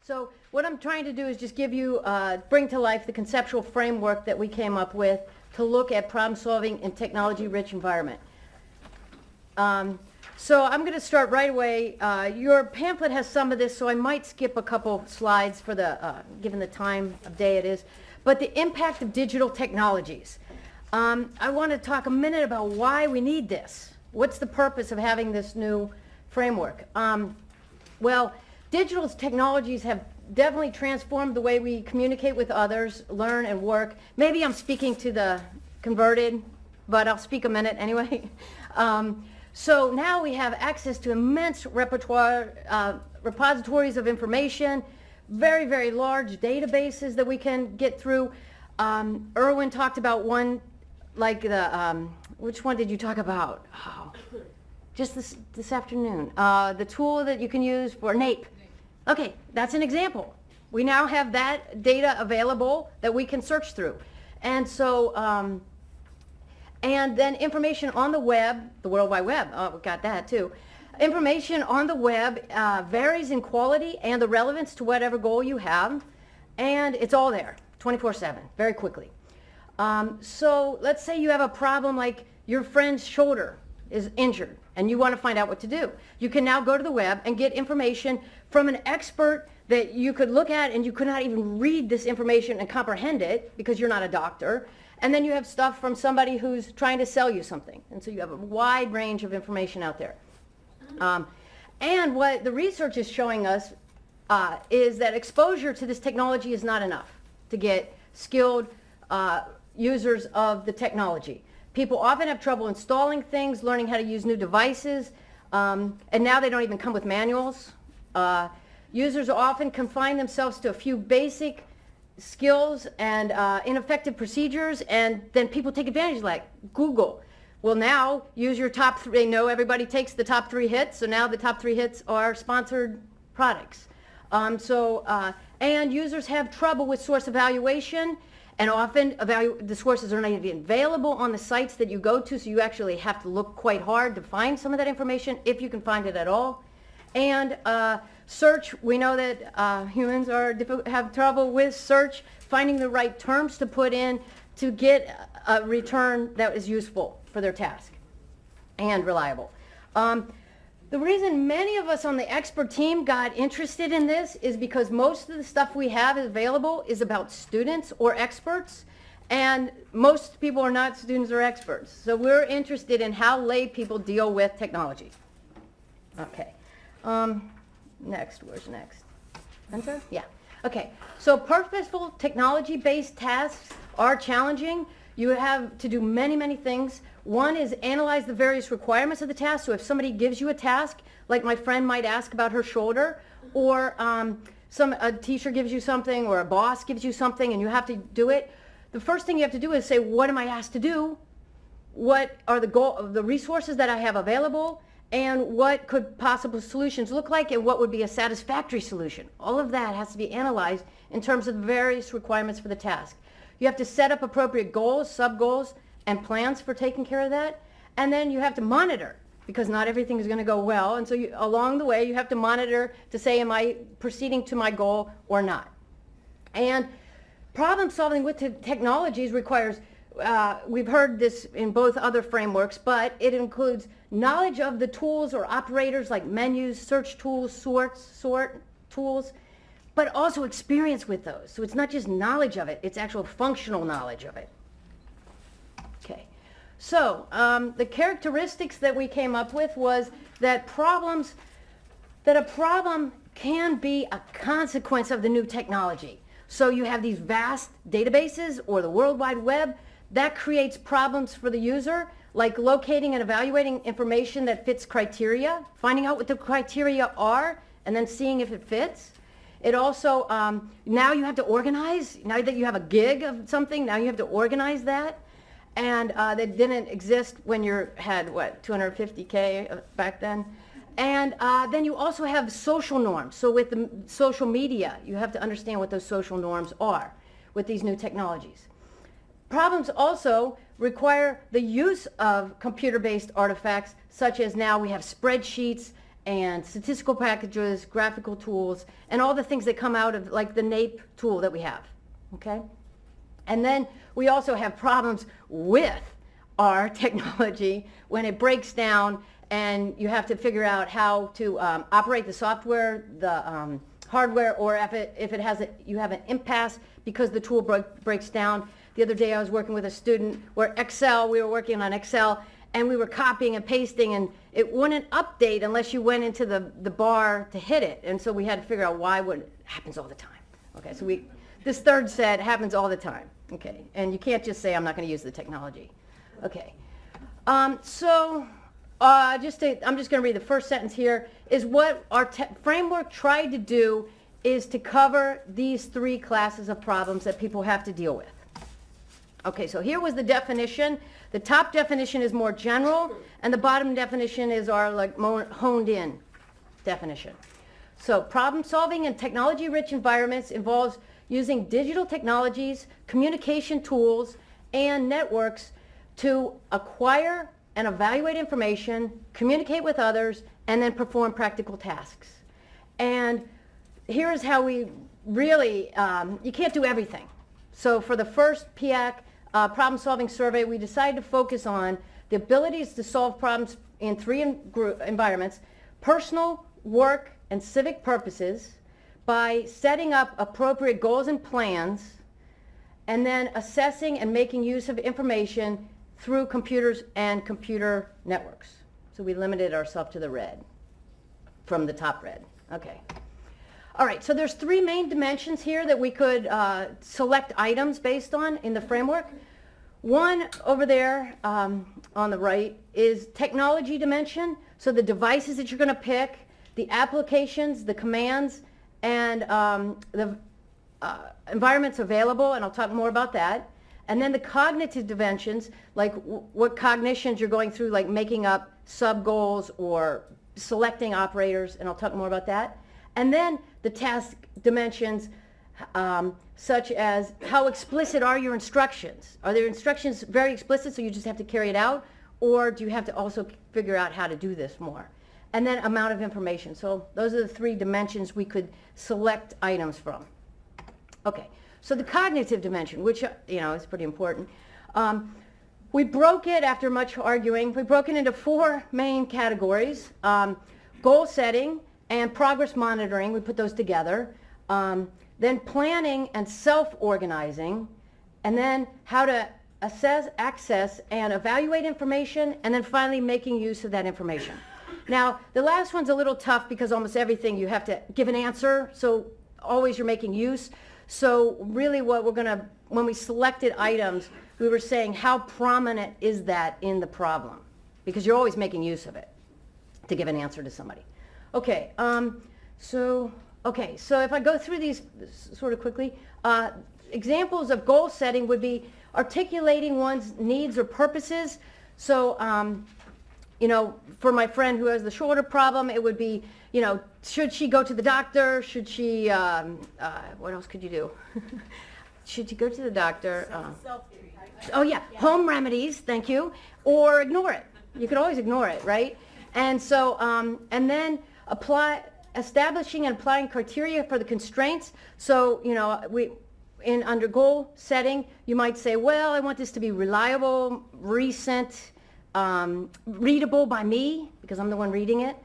So what I'm trying to do is just give you, bring to life the conceptual framework that we came up with to look at problem solving in technology-rich environment. So I'm going to start right away. Your pamphlet has some of this, so I might skip a couple slides for the, given the time of day it is. But the impact of digital technologies. I want to talk a minute about why we need this. What's the purpose of having this new framework? Well, digital technologies have definitely transformed the way we communicate with others, learn and work. Maybe I'm speaking to the converted, but I'll speak a minute anyway. So now we have access to immense repertoire, repositories of information, very, very large databases that we can get through. Erwin talked about one, like the, which one did you talk about? Oh, just this afternoon. The tool that you can use for NAEP. Okay, that's an example. We now have that data available that we can search through. And so, and then information on the web, the World Wide Web, oh, we got that too. Information on the web varies in quality and the relevance to whatever goal you have, and it's all there, 24/7, very quickly. So let's say you have a problem like your friend's shoulder is injured and you want to find out what to do. You can now go to the web and get information from an expert that you could look at, and you could not even read this information and comprehend it because you're not a doctor. And then you have stuff from somebody who's trying to sell you something. And so you have a wide range of information out there. And what the research is showing us is that exposure to this technology is not enough to get skilled users of the technology. People often have trouble installing things, learning how to use new devices, and now they don't even come with manuals. Users often confine themselves to a few basic skills and ineffective procedures, and then people take advantage, like Google. Well, now use your top three. They know everybody takes the top 3 hits, so now the top 3 hits are sponsored products. And users have trouble with source evaluation, and often the sources are not even available on the sites that you go to, so you actually have to look quite hard to find some of that information, if you can find it at all. And search, we know that humans have trouble with search, finding the right terms to put in to get a return that is useful for their task and reliable. The reason many of us on the expert team got interested in this is because most of the stuff we have available is about students or experts, and most people are not students or experts. So we're interested in how lay people deal with technology. Okay. Next, where's next? Enter? Yeah. Okay. So purposeful technology-based tasks are challenging. You have to do many, many things. One is analyze the various requirements of the task. So if somebody gives you a task, like my friend might ask about her shoulder, or a teacher gives you something, or a boss gives you something and you have to do it, the first thing you have to do is say, what am I asked to do? What are the resources that I have available? And what could possible solutions look like, and what would be a satisfactory solution? All of that has to be analyzed in terms of the various requirements for the task. You have to set up appropriate goals, sub-goals, and plans for taking care of that. And then you have to monitor, because not everything is going to go well. And so along the way, you have to monitor to say, am I proceeding to my goal or not? And problem solving with technologies requires, we've heard this in both other frameworks, but it includes knowledge of the tools or operators like menus, search tools, sort tools, but also experience with those. So it's not just knowledge of it, it's actual functional knowledge of it. Okay, so the characteristics that we came up with was that a problem can be a consequence of the new technology. So you have these vast databases or the World Wide Web that creates problems for the user, like locating and evaluating information that fits criteria, finding out what the criteria are, and then seeing if it fits. It also, now you have to organize, now that you have a gig of something, now you have to organize that. And that didn't exist when you had, what, 250K back then. And then you also have social norms. So with the social media, you have to understand what those social norms are with these new technologies. Problems also require the use of computer-based artifacts, such as now we have spreadsheets and statistical packages, graphical tools, and all the things that come out of like the NAEP tool that we have, okay? And then we also have problems with our technology when it breaks down and you have to figure out how to operate the software, the hardware, or if it has you have an impasse because the tool breaks down. The other day I was working with a student where we were working on Excel, and we were copying and pasting, and it wouldn't update unless you went into the bar to hit it. And so we had to figure out why it happens all the time. Okay, so this third set happens all the time. Okay, and you can't just say I'm not going to use the technology. Okay, I'm just going to read the first sentence here. Is what our framework tried to do is to cover these three classes of problems that people have to deal with. Okay, so here was the definition. The top definition is more general, and the bottom definition is our like more honed in definition. So problem solving in technology-rich environments involves using digital technologies, communication tools, and networks to acquire and evaluate information, communicate with others, and then perform practical tasks. And here is how we really, you can't do everything. So for the first PIAAC problem-solving survey, we decided to focus on the abilities to solve problems in three environments: personal, work, and civic purposes, by setting up appropriate goals and plans, and then assessing and making use of information through computers and computer networks. So we limited ourselves to the red, from the top red. Okay. All right, so there's three main dimensions here that we could select items based on in the framework. One over there on the right is technology dimension, so the devices that you're going to pick, the applications, the commands, and the environments available, and I'll talk more about that. And then the cognitive dimensions, like what cognitions you're going through, like making up sub-goals or selecting operators, and I'll talk more about that. And then the task dimensions, such as how explicit are your instructions? Are their instructions very explicit so you just have to carry it out? Or do you have to also figure out how to do this more? And then amount of information. So those are the three dimensions we could select items from. Okay, so the cognitive dimension, which is pretty important. We broke it, after much arguing, we broke it into four main categories. Goal setting and progress monitoring, we put those together. Then planning and self-organizing, and then how to assess, access, and evaluate information, and then finally making use of that information. Now, the last one's a little tough because almost everything you have to give an answer, so always you're making use. So really what we're going to, when we selected items, we were saying how prominent is that in the problem? Because you're always making use of it to give an answer to somebody. Okay, so if I go through these sort of quickly, examples of goal setting would be articulating one's needs or purposes. So, for my friend who has the shoulder problem, it would be, should she go to the doctor? Should she, what else could you do? Should she go to the doctor? Oh yeah, home remedies, thank you. Or ignore it. You could always ignore it, right? And so, and then establishing and applying criteria for the constraints. So, under goal setting, you might say, well, I want this to be reliable, recent, readable by me, because I'm the one reading it,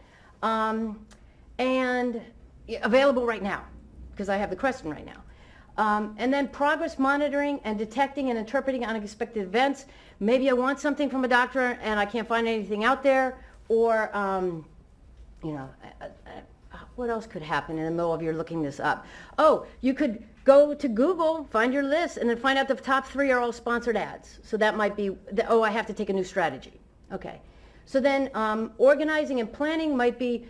and available right now, because I have the question right now. And then progress monitoring and detecting and interpreting unexpected events. Maybe I want something from a doctor and I can't find anything out there, or, what else could happen in the middle of your looking this up? Oh, you could go to Google, find your list, and then find out the top 3 are all sponsored ads. So that might be, I have to take a new strategy. Okay. So then organizing and planning might be,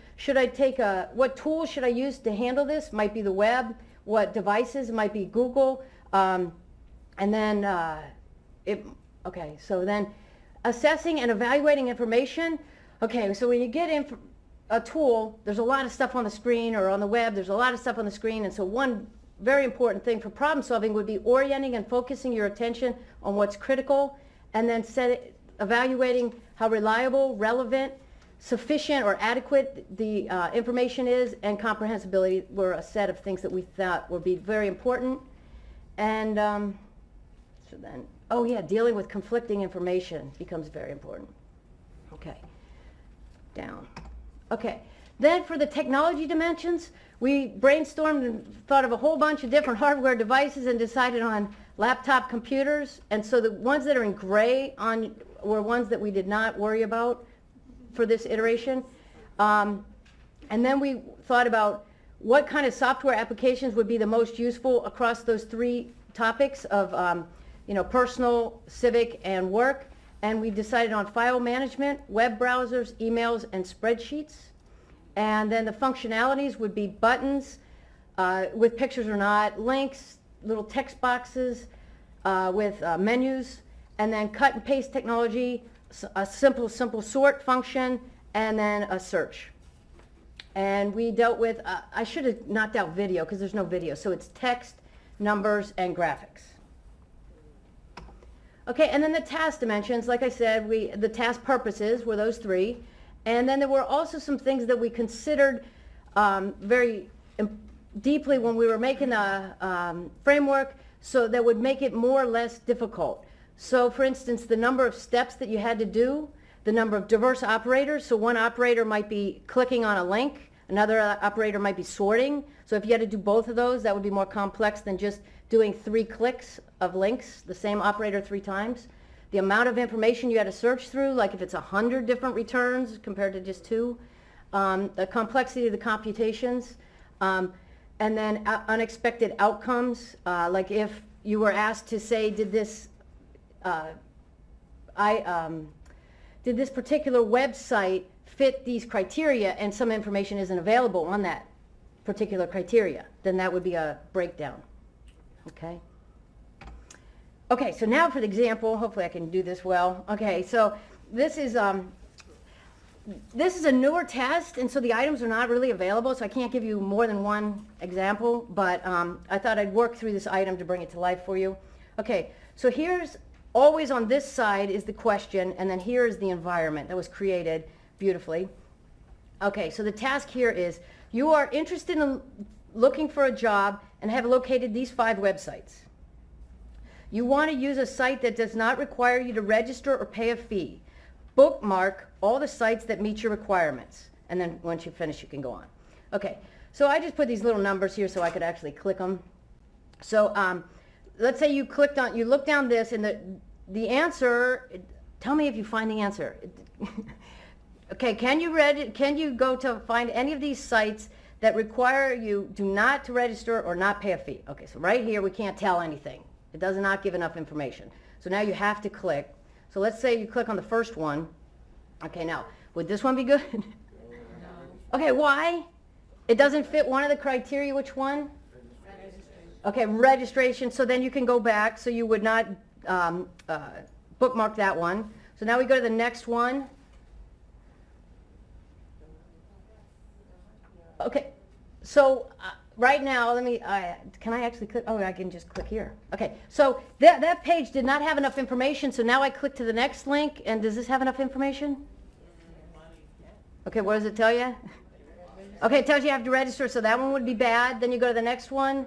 what tools should I use to handle this? Might be the web. What devices? Might be Google. And then, so then assessing and evaluating information. Okay, so when you get a tool, there's a lot of stuff on the screen, or on the web, there's a lot of stuff on the screen, and so one very important thing for problem solving would be orienting and focusing your attention on what's critical, and then evaluating how reliable, relevant, sufficient or adequate the information is, and comprehensibility were a set of things that we thought would be very important. And so then, oh yeah, dealing with conflicting information becomes very important. Okay, down. Okay, then for the technology dimensions, we brainstormed and thought of a whole bunch of different hardware devices and decided on laptop computers. And so the ones that are in gray were ones that we did not worry about for this iteration. And then we thought about what kind of software applications would be the most useful across those three topics of personal, civic, and work. And we decided on file management, web browsers, emails, and spreadsheets. And then the functionalities would be buttons with pictures or not, links, little text boxes with menus, and then cut and paste technology, a simple sort function, and then a search. And we dealt with, I should have knocked out video because there's no video, so it's text, numbers, and graphics. Okay, and then the task dimensions, like I said, the task purposes were those three. And then there were also some things that we considered very deeply when we were making the framework, so that would make it more or less difficult. So for instance, the number of steps that you had to do, the number of diverse operators. So one operator might be clicking on a link, another operator might be sorting. So if you had to do both of those, that would be more complex than just doing 3 clicks of links, the same operator 3 times. The amount of information you had to search through, like if it's 100 different returns compared to just 2. The complexity of the computations. And then unexpected outcomes, like if you were asked to say, did this particular website fit these criteria, and some information isn't available on that particular criteria, then that would be a breakdown. Okay. Okay, so now for the example, hopefully I can do this well. Okay, so this is a newer test, and so the items are not really available, so I can't give you more than one example, but I thought I'd work through this item to bring it to life for you. Okay, so here's always on this side is the question, and then here is the environment that was created beautifully. Okay, so the task here is you are interested in looking for a job and have located these 5 websites. You want to use a site that does not require you to register or pay a fee. Bookmark all the sites that meet your requirements. And then once you finish, you can go on. Okay, so I just put these little numbers here so I could actually click them. So let's say you look down this, and the answer, tell me if you find the answer. Okay, can you go to find any of these sites that require you not to register or not pay a fee? Okay, so right here we can't tell anything. It does not give enough information. So now you have to click. So let's say you click on the first one. Okay, now, would this one be good? No. Okay, why? It doesn't fit one of the criteria. Which one? Registration. Okay, registration. So then you can go back. So you would not bookmark that one. So now we go to the next one. Okay, so right now, can I actually click? Oh, I can just click here. Okay, so that page did not have enough information, so now I click to the next link, and does this have enough information? Okay, what does it tell you? Okay, it tells you have to register, so that one would be bad. Then you go to the next one.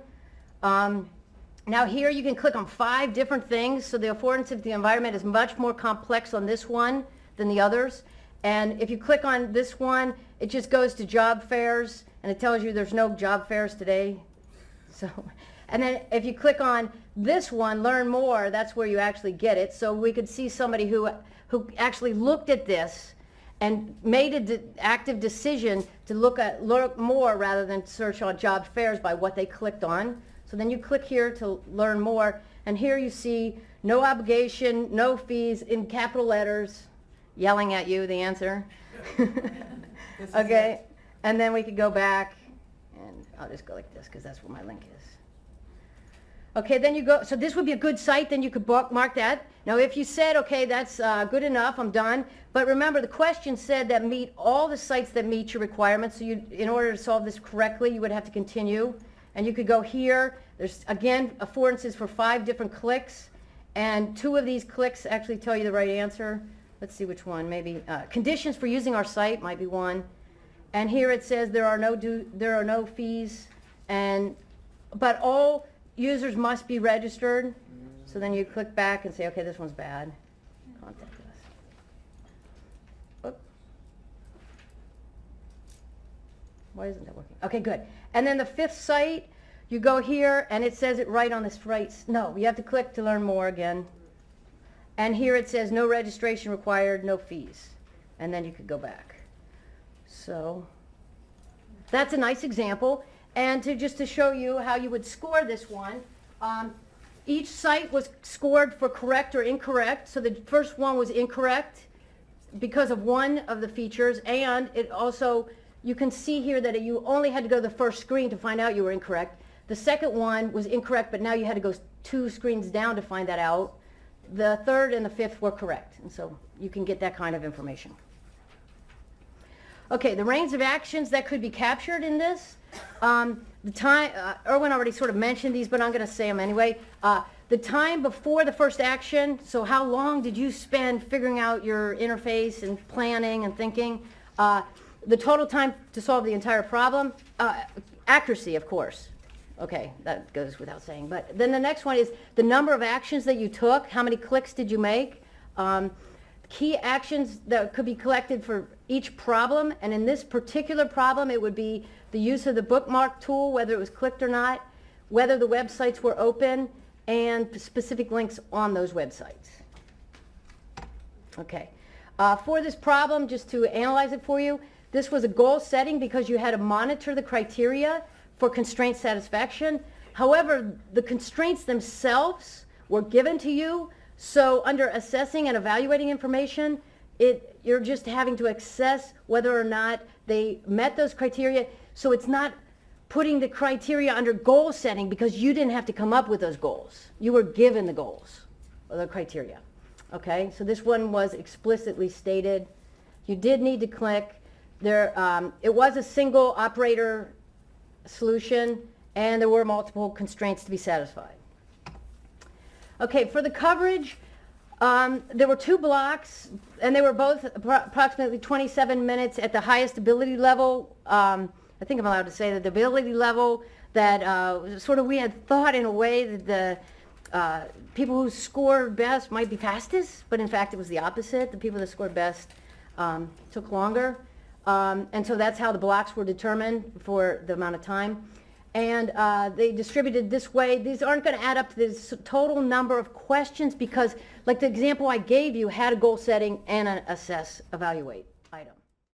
Now here you can click on 5 different things, so the affordance of the environment is much more complex on this one than the others. And if you click on this one, it just goes to job fairs, and it tells you there's no job fairs today. So, and then if you click on this one, learn more, that's where you actually get it. So we could see somebody who actually looked at this and made an active decision to look more rather than search on job fairs by what they clicked on. So then you click here to learn more, and here you see no obligation, no fees in capital letters, yelling at you the answer. Okay, and then we could go back, and I'll just go like this because that's where my link is. Okay, then you go, so this would be a good site, then you could bookmark that. Now if you said, okay, that's good enough, I'm done, but remember the question said that meet all the sites that meet your requirements, so in order to solve this correctly, you would have to continue, and you could go here. There's, again, affordances for 5 different clicks, and 2 of these clicks actually tell you the right answer. let's see which one, maybe conditions for using our site might be one. And here it says there are no fees, but all users must be registered. So then you click back and say, okay, this one's bad. Contact us. Whoop. Why isn't that working? Okay, good. And then the fifth site, you go here and it says it right on this right. No, you have to click to learn more again. And here it says no registration required, no fees. And then you could go back. So that's a nice example. And just to show you how you would score this one, each site was scored for correct or incorrect. So the first one was incorrect because of one of the features, and it also, you can see here that you only had to go to the first screen to find out you were incorrect. The second one was incorrect, but now you had to go 2 screens down to find that out. The third and the fifth were correct, and so you can get that kind of information. Okay, the range of actions that could be captured in this. The time, Erwin already sort of mentioned these, but I'm going to say them anyway. The time before the first action, so how long did you spend figuring out your interface and planning and thinking? The total time to solve the entire problem. Accuracy, of course. Okay, that goes without saying. But then the next one is the number of actions that you took. How many clicks did you make? Key actions that could be collected for each problem, and in this particular problem it would be the use of the bookmark tool, whether it was clicked or not, whether the websites were open, and specific links on those websites. Okay, for this problem, just to analyze it for you, this was a goal setting because you had to monitor the criteria for constraint satisfaction. However, the constraints themselves were given to you. So under assessing and evaluating information, you're just having to assess whether or not they met those criteria. So it's not putting the criteria under goal setting because you didn't have to come up with those goals. You were given the goals or the criteria. Okay, so this one was explicitly stated. You did need to click. It was a single operator solution, and there were multiple constraints to be satisfied. Okay, for the coverage, there were 2 blocks, and they were both approximately 27 minutes at the highest ability level. I think I'm allowed to say that the ability level that sort of we had thought in a way that the people who scored best might be fastest, but in fact it was the opposite. The people that scored best took longer. And so that's how the blocks were determined for the amount of time. And they distributed this way. These aren't going to add up to this total number of questions because, like the example I gave you, had a goal setting and an assess, evaluate.